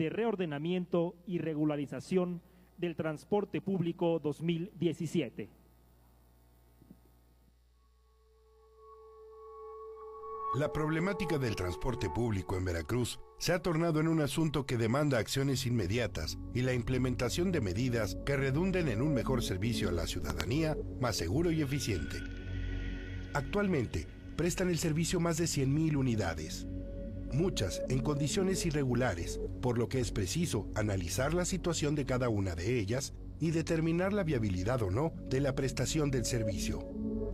de Reordenamiento y Regularización del Transporte Público 2017. La problemática del transporte público en Veracruz se ha tornado en un asunto que demanda acciones inmediatas y la implementación de medidas que redunden en un mejor servicio a la ciudadanía, más seguro y eficiente. Actualmente, prestan el servicio más de 100,000 unidades, muchas en condiciones irregulares, por lo que es preciso analizar la situación de cada una de ellas y determinar la viabilidad o no de la prestación del servicio.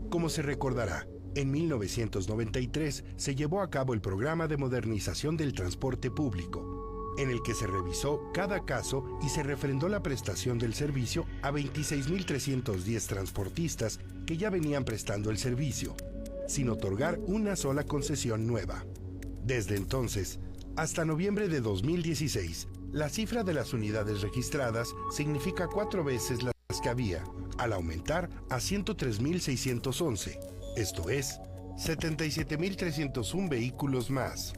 Como se recordará, en 1993 se llevó a cabo el Programa de Modernización del Transporte Público, en el que se revisó cada caso y se refrendó la prestación del servicio a 26,310 transportistas que ya venían prestando el servicio, sin otorgar una sola concesión nueva. Desde entonces, hasta noviembre de 2016, la cifra de las unidades registradas significa 4 veces las que había, al aumentar a 103,611. Esto es, 77,301 vehículos más.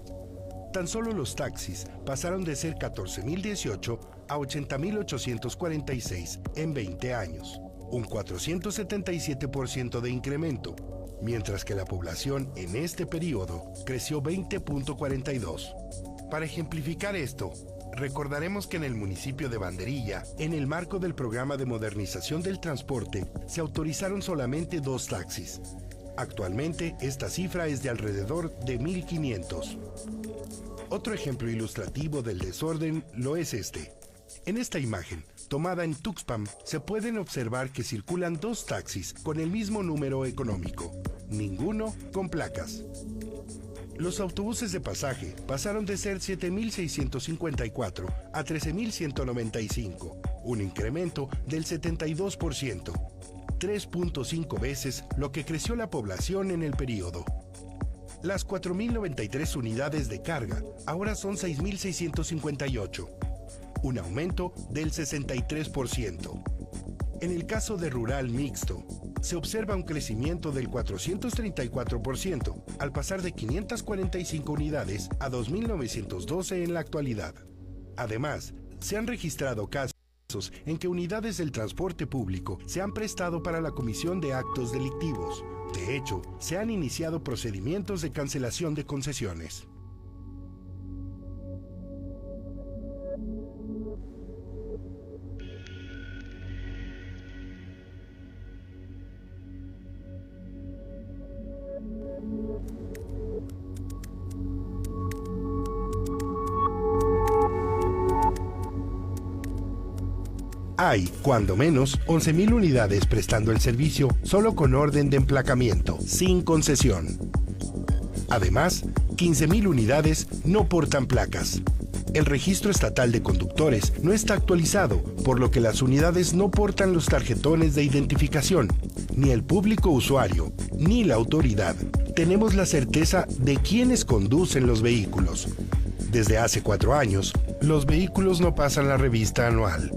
Tan solo los taxis pasaron de ser 14,018 a 80,846 en 20 años, un 477% de incremento, mientras que la población en este periodo creció 20.42. Para ejemplificar esto, recordaremos que en el municipio de Banderilla, en el marco del Programa de Modernización del Transporte, se autorizaron solamente 2 taxis. Actualmente, esta cifra es de alrededor de 1,500. Otro ejemplo ilustrativo del desorden lo es este. En esta imagen, tomada en Tuxpan, se pueden observar que circulan 2 taxis con el mismo número económico, ninguno con placas. Los autobuses de pasaje pasaron de ser 7,654 a 13,195, un incremento del 72%. 3.5 veces lo que creció la población en el periodo. Las 4,093 unidades de carga ahora son 6,658, un aumento del 63%. En el caso de rural mixto, se observa un crecimiento del 434%, al pasar de 545 unidades a 2,912 en la actualidad. Además, se han registrado casos en que unidades del transporte público se han prestado para la comisión de actos delictivos. De hecho, se han iniciado procedimientos de cancelación de concesiones. Hay, cuando menos, 11,000 unidades prestando el servicio solo con orden de emplacamiento, sin concesión. Además, 15,000 unidades no portan placas. El registro estatal de conductores no está actualizado, por lo que las unidades no portan los tarjetones de identificación. Ni el público usuario, ni la autoridad tenemos la certeza de quiénes conducen los vehículos. Desde hace 4 años, los vehículos no pasan la revista anual.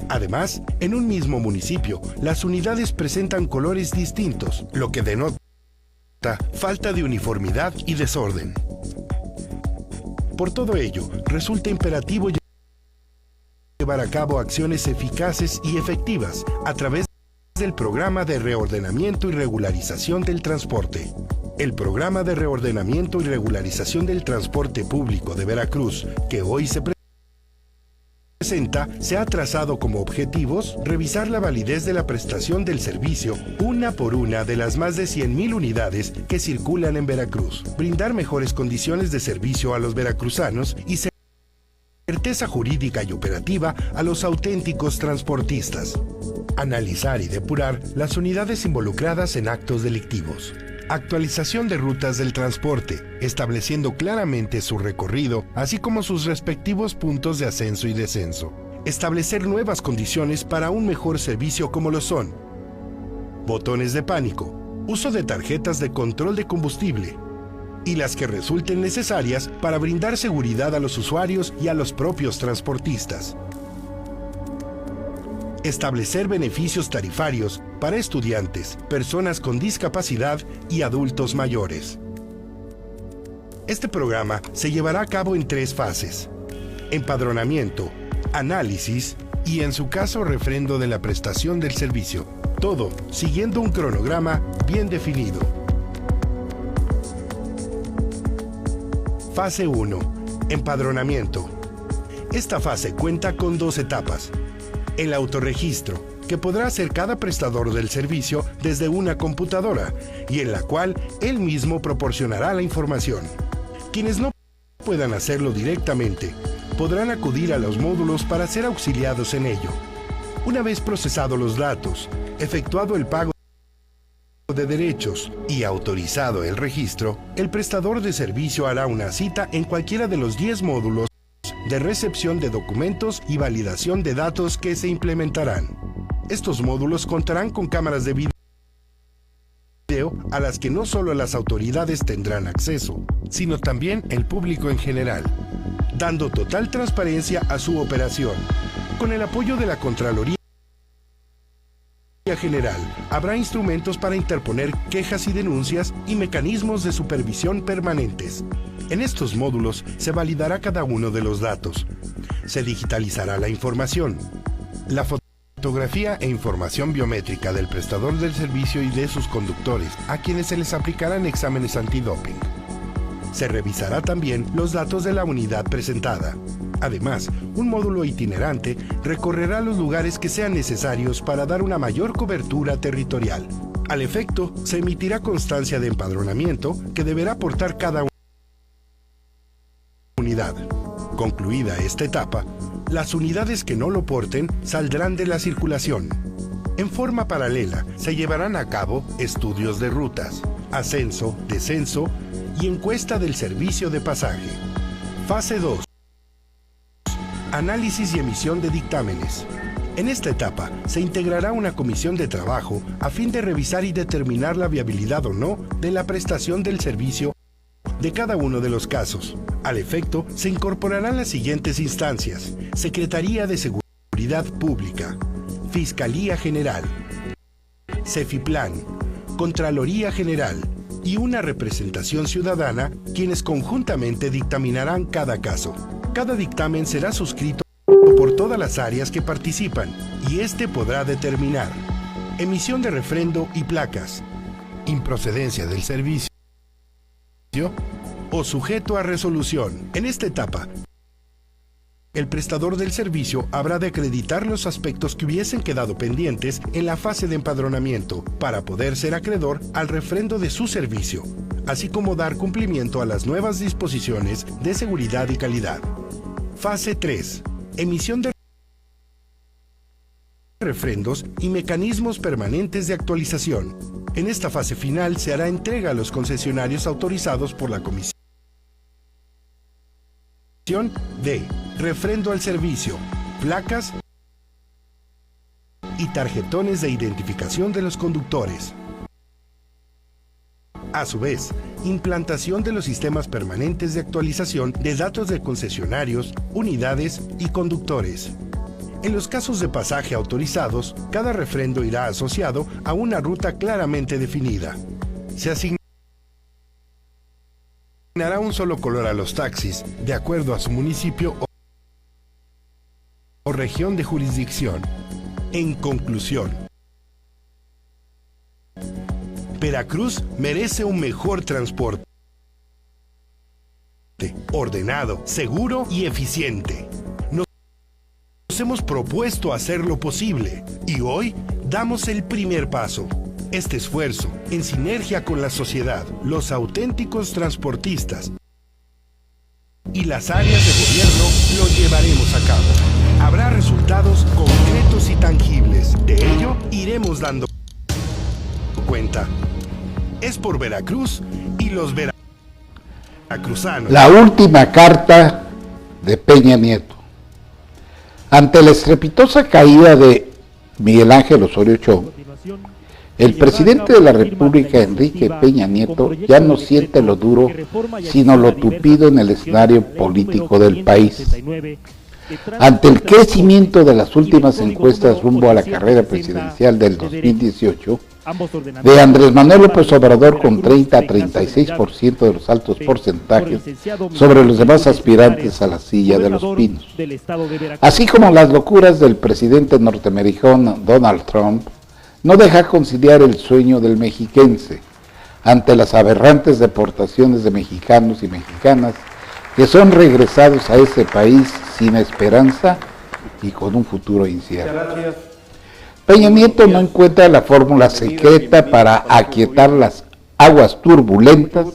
Además, en un mismo municipio, las unidades presentan colores distintos, lo que denota falta de uniformidad y desorden. Por todo ello, resulta imperativo llevar a cabo acciones eficaces y efectivas a través del Programa de Reordenamiento y Regularización del Transporte. El Programa de Reordenamiento y Regularización del Transporte Público de Veracruz, que hoy se presenta, se ha trazado como objetivos revisar la validez de la prestación del servicio una por una de las más de 100,000 unidades que circulan en Veracruz, brindar mejores condiciones de servicio a los veracruzanos y certeza jurídica y operativa a los auténticos transportistas, analizar y depurar las unidades involucradas en actos delictivos. Actualización de rutas del transporte, estableciendo claramente su recorrido, así como sus respectivos puntos de ascenso y descenso. Establecer nuevas condiciones para un mejor servicio como lo son: botones de pánico, uso de tarjetas de control de combustible, y las que resulten necesarias para brindar seguridad a los usuarios y a los propios transportistas. Establecer beneficios tarifarios para estudiantes, personas con discapacidad y adultos mayores. Este programa se llevará a cabo en 3 fases. empadronamiento, análisis y, en su caso, refrendo de la prestación del servicio. Todo siguiendo un cronograma bien definido. Fase 1. Empadronamiento. Esta fase cuenta con 2 etapas. El autorregistro, que podrá hacer cada prestador del servicio desde una computadora y en la cual él mismo proporcionará la información. Quienes no puedan hacerlo directamente, podrán acudir a los módulos para ser auxiliados en ello. Una vez procesados los datos, efectuado el pago de derechos y autorizado el registro, el prestador de servicio hará una cita en cualquiera de los 10 módulos de recepción de documentos y validación de datos que se implementarán. Estos módulos contarán con cámaras de video a las que no solo las autoridades tendrán acceso, sino también el público en general, dando total transparencia a su operación. Con el apoyo de la Contraloría General, habrá instrumentos para interponer quejas y denuncias y mecanismos de supervisión permanentes. En estos módulos se validará cada uno de los datos. Se digitalizará la información, la fotografía e información biométrica del prestador del servicio y de sus conductores, a quienes se les aplicarán exámenes antidoping. Se revisará también los datos de la unidad presentada. Además, un módulo itinerante recorrerá los lugares que sean necesarios para dar una mayor cobertura territorial. Al efecto, se emitirá constancia de empadronamiento que deberá aportar cada unidad. Concluida esta etapa, las unidades que no lo porten saldrán de la circulación. En forma paralela, se llevarán a cabo estudios de rutas, ascenso, descenso y encuesta del servicio de pasaje. Fase 2. Análisis y emisión de dictámenes. En esta etapa se integrará una comisión de trabajo a fin de revisar y determinar la viabilidad o no de la prestación del servicio de cada uno de los casos. Al efecto, se incorporarán las siguientes instancias: Secretaría de Seguridad Pública, Fiscalía General, Cefiplan, Contraloría General y una representación ciudadana, quienes conjuntamente dictaminarán cada caso. Cada dictamen será suscrito por todas las áreas que participan y este podrá determinar emisión de refrendo y placas, improcedencia del servicio o sujeto a resolución. En esta etapa, el prestador del servicio habrá de acreditar los aspectos que hubiesen quedado pendientes en la fase de empadronamiento para poder ser acreedor al refrendo de su servicio, así como dar cumplimiento a las nuevas disposiciones de seguridad y calidad. Fase 3. Emisión de refrendos y mecanismos permanentes de actualización. En esta fase final se hará entrega a los concesionarios autorizados por la Comisión de refrendo al servicio, placas y tarjetones de identificación de los conductores. A su vez, implantación de los sistemas permanentes de actualización de datos de concesionarios, unidades y conductores. En los casos de pasaje autorizados, cada refrendo irá asociado a una ruta claramente definida. Se asignará un solo color a los taxis, de acuerdo a su municipio o región de jurisdicción. En conclusión, Veracruz merece un mejor transporte, ordenado, seguro y eficiente. Nos hemos propuesto hacer lo posible y hoy damos el primer paso. Este esfuerzo, en sinergia con la sociedad, los auténticos transportistas y las áreas de gobierno, lo llevaremos a cabo. Habrá resultados concretos y tangibles. De ello iremos dando cuenta. Es por Veracruz y los veracruzanos. La última carta de Peña Nieto. Ante la estrepitosa caída de Miguel Ángel Osorio Chong, el presidente de la República, Enrique Peña Nieto, ya no siente lo duro, sino lo tupido en el escenario político del país. Ante el crecimiento de las últimas encuestas rumbo a la carrera presidencial del 2018, de Andrés Manuel López Obrador con 30 a 36% de los altos porcentajes sobre los demás aspirantes a la silla de los Pinos, así como las locuras del presidente norteamericano Donald Trump, no deja conciliar el sueño del mexiquense ante las aberrantes deportaciones de mexicanos y mexicanas que son regresados a ese país sin esperanza y con un futuro incierto. Peña Nieto no encuentra la fórmula secreta para aquietar las aguas turbulentas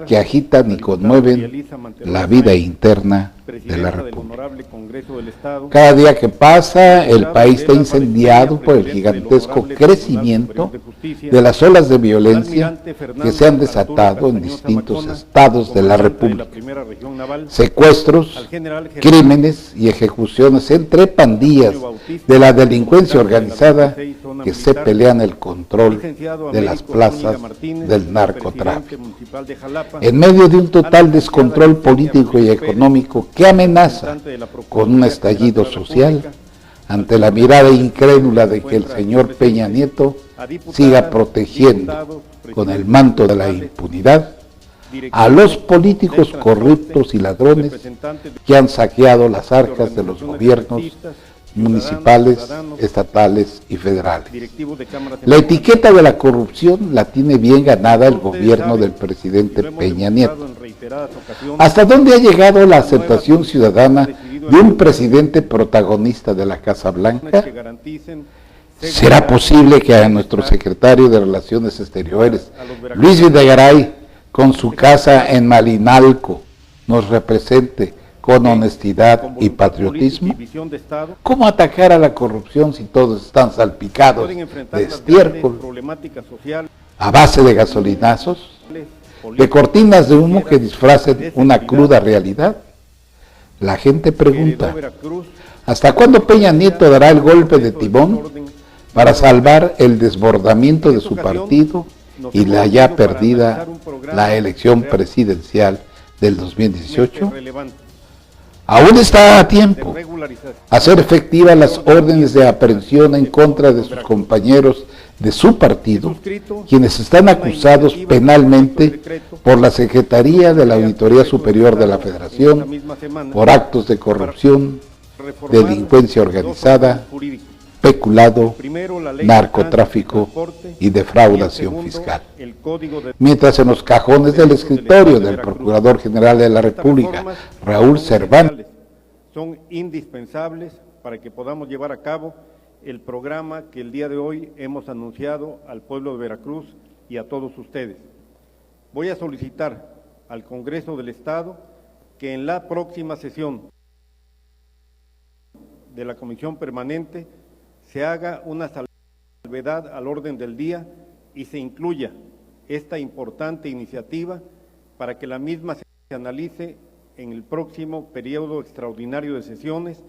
que agitan y conmueven la vida interna de la República. Cada día que pasa, el país está incendiado por el gigantesco crecimiento de las olas de violencia que se han desatado en distintos estados de la República. Secuestros, crímenes y ejecuciones entre pandillas de la delincuencia organizada que se pelean el control de las plazas del narcotráfico. En medio de un total descontrol político y económico que amenaza con un estallido social, ante la mirada incrédula de que el señor Peña Nieto siga protegiendo con el manto de la impunidad a los políticos corruptos y ladrones que han saqueado las arcas de los gobiernos municipales, estatales y federales. La etiqueta de la corrupción la tiene bien ganada el gobierno del presidente Peña Nieto. ¿Hasta dónde ha llegado la aceptación ciudadana de un presidente protagonista de la Casa Blanca? ¿Será posible que a nuestro secretario de Relaciones Exteriores, Luis Videgaray, con su casa en Malinalco, nos represente con honestidad y patriotismo? ¿Cómo atacar a la corrupción si todos están salpicados de estiércol, a base de gasolinazos, de cortinas de humo que disfracen una cruda realidad? La gente pregunta, ¿hasta cuándo Peña Nieto dará el golpe de timón para salvar el desbordamiento de su partido y la ya perdida la elección presidencial del 2018? Aún está a tiempo hacer efectivas las órdenes de aprehensión en contra de sus compañeros de su partido, quienes están acusados penalmente por la Secretaría de la Auditoría Superior de la Federación por actos de corrupción, delincuencia organizada, peculado, narcotráfico y defraudación fiscal. Mientras en los cajones del escritorio del Procurador General de la República, Raúl Cervantes, son indispensables para que podamos llevar a cabo el programa que el día de hoy hemos anunciado al pueblo de Veracruz y a todos ustedes. Voy a solicitar al Congreso del Estado que en la próxima sesión de la Comisión Permanente se haga una salvedad al orden del día y se incluya esta importante iniciativa para que la misma se analice en el próximo periodo extraordinario de sesiones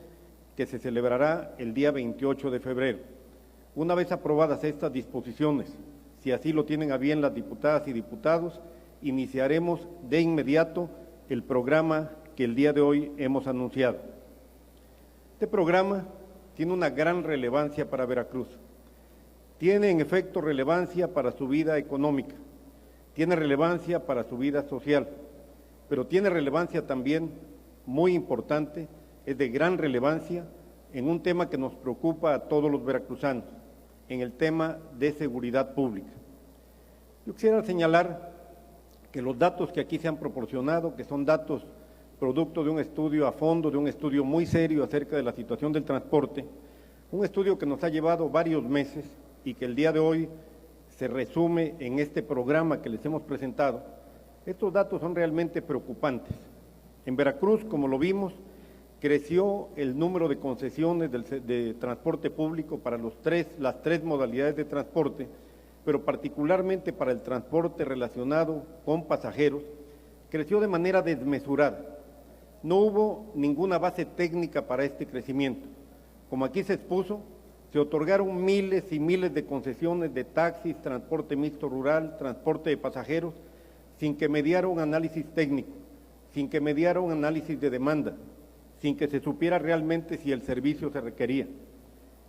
que se celebrará el día 28 de febrero. Una vez aprobadas estas disposiciones, si así lo tienen a bien las diputadas y diputados, iniciaremos de inmediato el programa que el día de hoy hemos anunciado. Este programa tiene una gran relevancia para Veracruz. Tiene en efecto relevancia para su vida económica, tiene relevancia para su vida social, pero tiene relevancia también muy importante, es de gran relevancia en un tema que nos preocupa a todos los veracruzanos, en el tema de seguridad pública. Yo quisiera señalar que los datos que aquí se han proporcionado, que son datos producto de un estudio a fondo, de un estudio muy serio acerca de la situación del transporte, un estudio que nos ha llevado varios meses y que el día de hoy se resume en este programa que les hemos presentado. Estos datos son realmente preocupantes. En Veracruz, como lo vimos, creció el número de concesiones de transporte público para las tres modalidades de transporte, pero particularmente para el transporte relacionado con pasajeros, creció de manera desmesurada. No hubo ninguna base técnica para este crecimiento. Como aquí se expuso, se otorgaron miles y miles de concesiones de taxis, transporte mixto rural, transporte de pasajeros, sin que mediara un análisis técnico, sin que mediara un análisis de demanda, sin que se supiera realmente si el servicio se requería.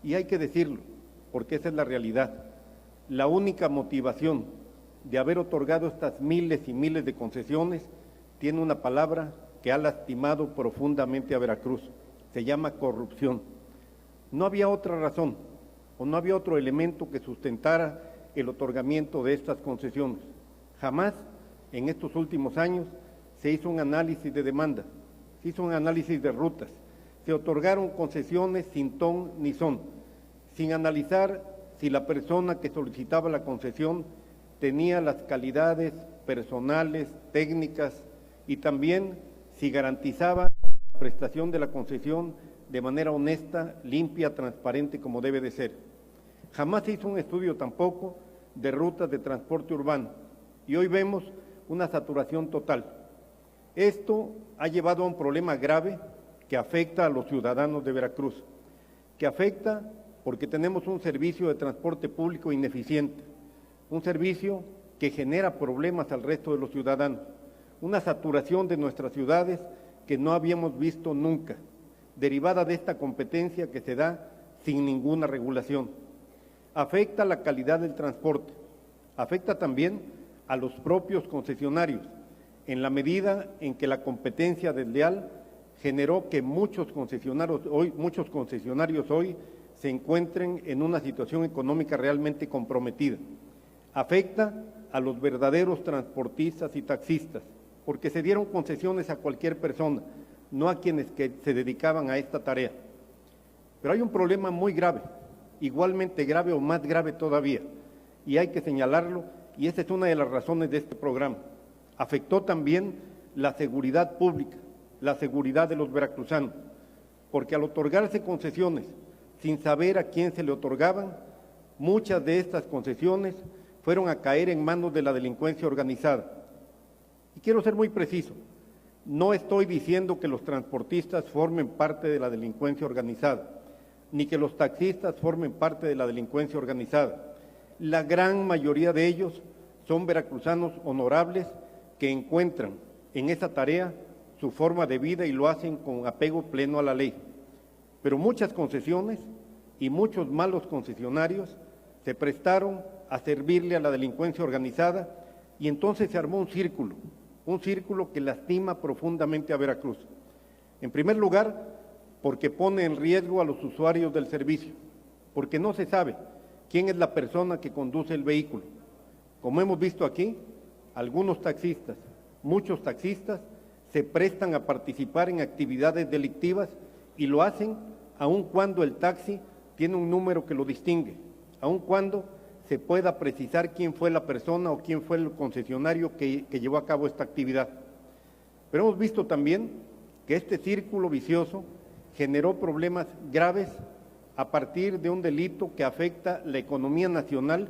Y hay que decirlo, porque esa es la realidad. La única motivación de haber otorgado estas miles y miles de concesiones tiene una palabra que ha lastimado profundamente a Veracruz. Se llama corrupción. No había otra razón o no había otro elemento que sustentara el otorgamiento de estas concesiones. Jamás en estos últimos años se hizo un análisis de demanda, se hizo un análisis de rutas, se otorgaron concesiones sin ton ni son, sin analizar si la persona que solicitaba la concesión tenía las calidades personales, técnicas y también si garantizaba la prestación de la concesión de manera honesta, limpia, transparente como debe de ser. Jamás se hizo un estudio tampoco de rutas de transporte urbano y hoy vemos una saturación total. Esto ha llevado a un problema grave que afecta a los ciudadanos de Veracruz, que afecta porque tenemos un servicio de transporte público ineficiente, un servicio que genera problemas al resto de los ciudadanos, una saturación de nuestras ciudades que no habíamos visto nunca, derivada de esta competencia que se da sin ninguna regulación. Afecta la calidad del transporte, afecta también a los propios concesionarios, en la medida en que la competencia desleal generó que muchos concesionarios hoy se encuentren en una situación económica realmente comprometida. Afecta a los verdaderos transportistas y taxistas, porque se dieron concesiones a cualquier persona, no a quienes que se dedicaban a esta tarea. Pero hay un problema muy grave, igualmente grave o más grave todavía, y hay que señalarlo, y esa es una de las razones de este programa. Afectó también la seguridad pública, la seguridad de los veracruzanos, porque al otorgarse concesiones sin saber a quién se le otorgaban, muchas de estas concesiones fueron a caer en manos de la delincuencia organizada. Y quiero ser muy preciso, no estoy diciendo que los transportistas formen parte de la delincuencia organizada, ni que los taxistas formen parte de la delincuencia organizada. La gran mayoría de ellos son veracruzanos honorables que encuentran en esa tarea su forma de vida y lo hacen con apego pleno a la ley. Pero muchas concesiones y muchos malos concesionarios se prestaron a servirle a la delincuencia organizada y entonces se armó un círculo que lastima profundamente a Veracruz. En primer lugar, porque pone en riesgo a los usuarios del servicio, porque no se sabe quién es la persona que conduce el vehículo. Como hemos visto aquí, algunos taxistas, muchos taxistas, se prestan a participar en actividades delictivas y lo hacen aun cuando el taxi tiene un número que lo distingue, aun cuando se pueda precisar quién fue la persona o quién fue el concesionario que llevó a cabo esta actividad. Pero hemos visto también que este círculo vicioso generó problemas graves a partir de un delito que afecta la economía nacional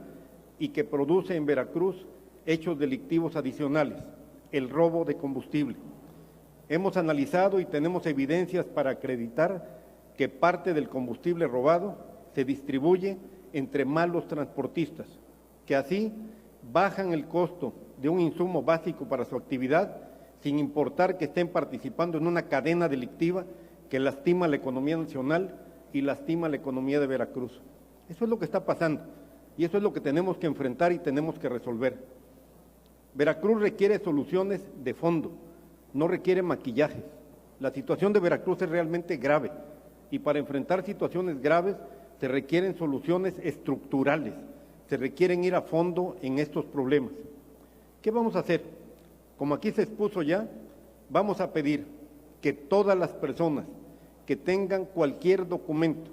y que produce en Veracruz hechos delictivos adicionales, el robo de combustible. Hemos analizado y tenemos evidencias para acreditar que parte del combustible robado se distribuye entre malos transportistas, que así bajan el costo de un insumo básico para su actividad, sin importar que estén participando en una cadena delictiva que lastima la economía nacional y lastima la economía de Veracruz. Eso es lo que está pasando y eso es lo que tenemos que enfrentar y tenemos que resolver. Veracruz requiere soluciones de fondo, no requiere maquillajes. La situación de Veracruz es realmente grave y para enfrentar situaciones graves se requieren soluciones estructurales, se requieren ir a fondo en estos problemas. ¿Qué vamos a hacer? Como aquí se expuso ya, vamos a pedir que todas las personas que tengan cualquier documento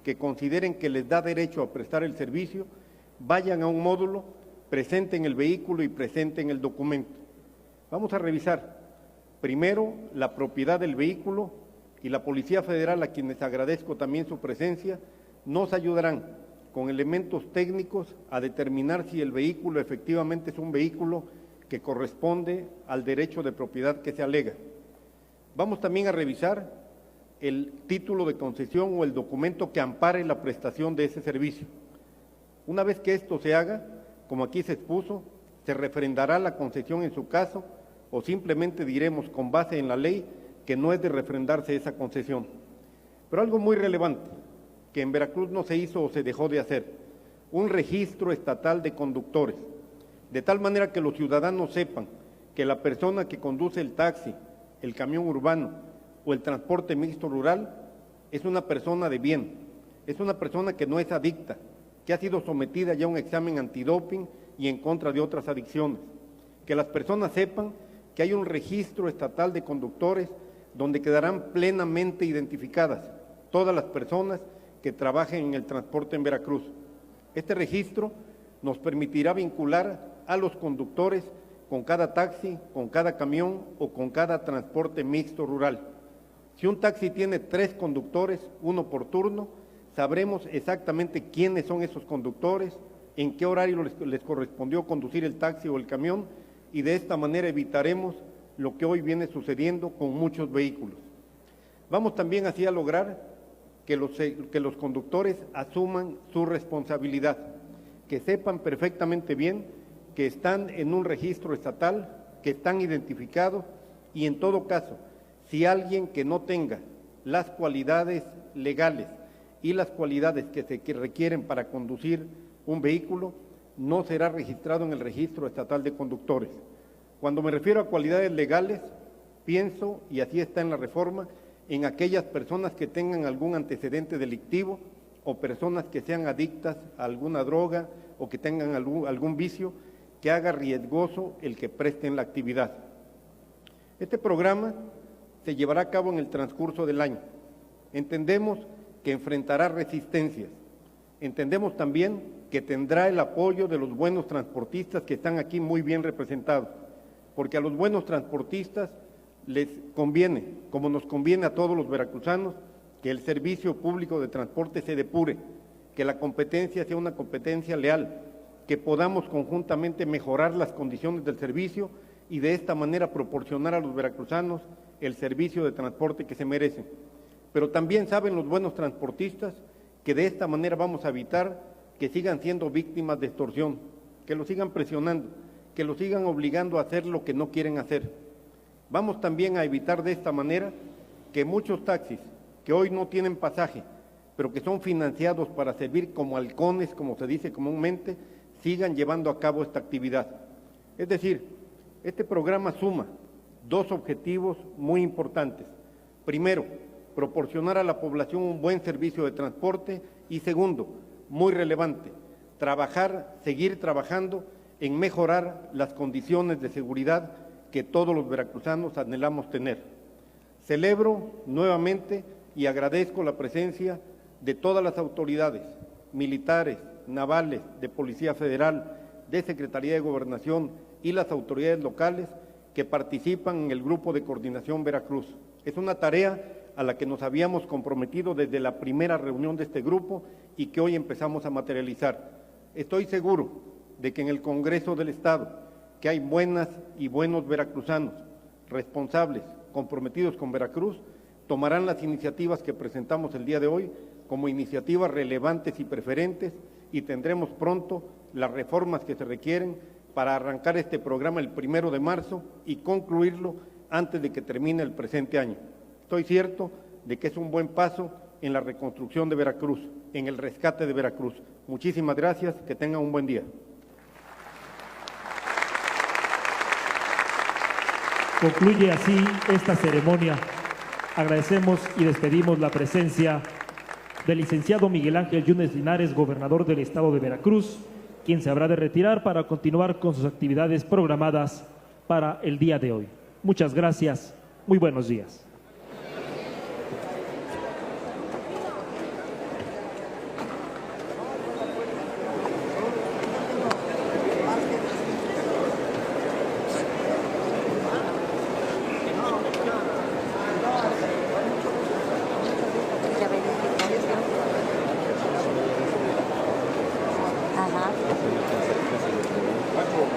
que consideren que les da derecho a prestar el servicio, vayan a un módulo, presenten el vehículo y presenten el documento. Vamos a revisar primero la propiedad del vehículo y la Policía Federal, a quienes agradezco también su presencia, nos ayudarán con elementos técnicos a determinar si el vehículo efectivamente es un vehículo que corresponde al derecho de propiedad que se alega. Vamos también a revisar el título de concesión o el documento que ampare la prestación de ese servicio. Una vez que esto se haga, como aquí se expuso, se refrendará la concesión en su caso o simplemente diremos con base en la ley que no es de refrendarse esa concesión. Pero algo muy relevante, que en Veracruz no se hizo o se dejó de hacer, un registro estatal de conductores, de tal manera que los ciudadanos sepan que la persona que conduce el taxi, el camión urbano o el transporte mixto rural es una persona de bien, es una persona que no es adicta, que ha sido sometida ya a un examen antidoping y en contra de otras adicciones. Que las personas sepan que hay un registro estatal de conductores donde quedarán plenamente identificadas todas las personas que trabajen en el transporte en Veracruz. Este registro nos permitirá vincular a los conductores con cada taxi, con cada camión o con cada transporte mixto rural. Si un taxi tiene 3 conductores, 1 por turno, sabremos exactamente quiénes son esos conductores, en qué horario les correspondió conducir el taxi o el camión, y de esta manera evitaremos lo que hoy viene sucediendo con muchos vehículos. Vamos también así a lograr que los conductores asuman su responsabilidad, que sepan perfectamente bien que están en un registro estatal, que están identificados y en todo caso, si alguien que no tenga las cualidades legales y las cualidades que requieren para conducir un vehículo, no será registrado en el registro estatal de conductores. Cuando me refiero a cualidades legales, pienso, y así está en la reforma, en aquellas personas que tengan algún antecedente delictivo o personas que sean adictas a alguna droga o que tengan algún vicio que haga riesgoso el que presten la actividad. Este programa se llevará a cabo en el transcurso del año. Entendemos que enfrentará resistencias. Entendemos también que tendrá el apoyo de los buenos transportistas que están aquí muy bien representados, porque a los buenos transportistas les conviene, como nos conviene a todos los veracruzanos, que el servicio público de transporte se depure, que la competencia sea una competencia leal, que podamos conjuntamente mejorar las condiciones del servicio y de esta manera proporcionar a los veracruzanos el servicio de transporte que se merecen. Pero también saben los buenos transportistas que de esta manera vamos a evitar que sigan siendo víctimas de extorsión, que los sigan presionando, que los sigan obligando a hacer lo que no quieren hacer. Vamos también a evitar de esta manera que muchos taxis que hoy no tienen pasaje, pero que son financiados para servir como halcones, como se dice comúnmente, sigan llevando a cabo esta actividad. Es decir, este programa suma 2 objetivos muy importantes. Primero, proporcionar a la población un buen servicio de transporte y segundo, muy relevante, seguir trabajando en mejorar las condiciones de seguridad que todos los veracruzanos anhelamos tener. Celebro nuevamente y agradezco la presencia de todas las autoridades, militares, navales, de Policía Federal, de Secretaría de Gobernación y las autoridades locales que participan en el Grupo de Coordinación Veracruz. Es una tarea a la que nos habíamos comprometido desde la primera reunión de este grupo y que hoy empezamos a materializar. Estoy seguro de que en el Congreso del Estado, que hay buenas y buenos veracruzanos, responsables, comprometidos con Veracruz, tomarán las iniciativas que presentamos el día de hoy como iniciativas relevantes y preferentes y tendremos pronto las reformas que se requieren para arrancar este programa el 1 de marzo y concluirlo antes de que termine el presente año. Estoy cierto de que es un buen paso en la reconstrucción de Veracruz, en el rescate de Veracruz. Muchísimas gracias, que tengan un buen día. Concluye así esta ceremonia. Agradecemos y despedimos la presencia del licenciado Miguel Ángel Yunes Linares, gobernador del estado de Veracruz, quien se habrá de retirar para continuar con sus actividades programadas para el día de hoy. Muchas gracias. Muy buenos días.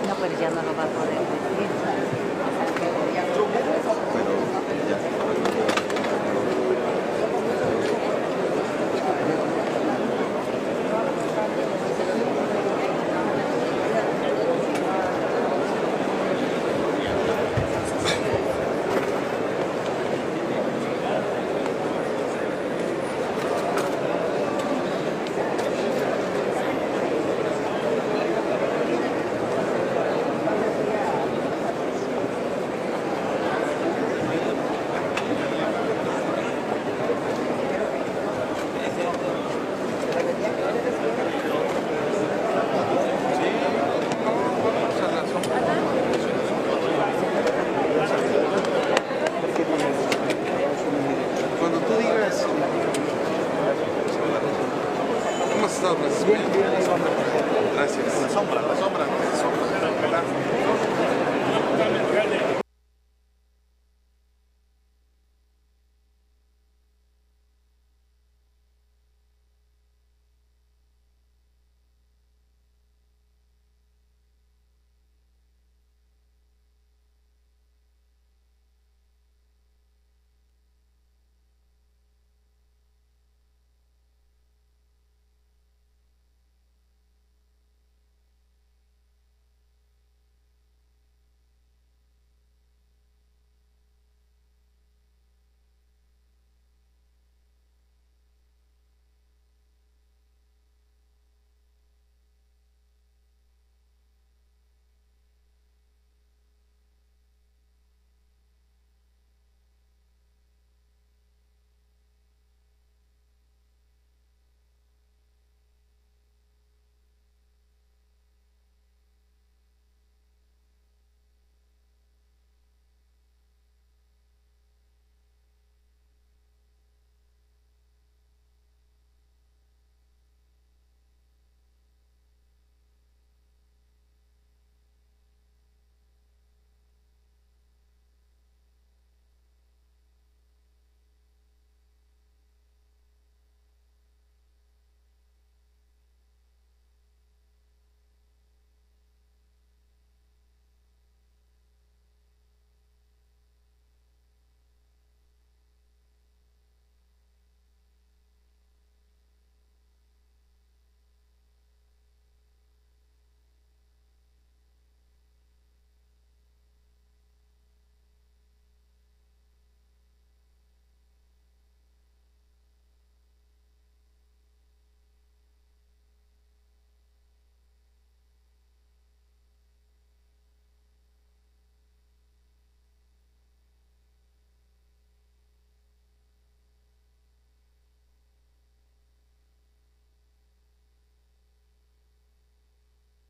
No, pero ya no lo va a poder ¿Cómo has estado, Francisco? Bien, gracias. La sombra, ¿no? La sombra.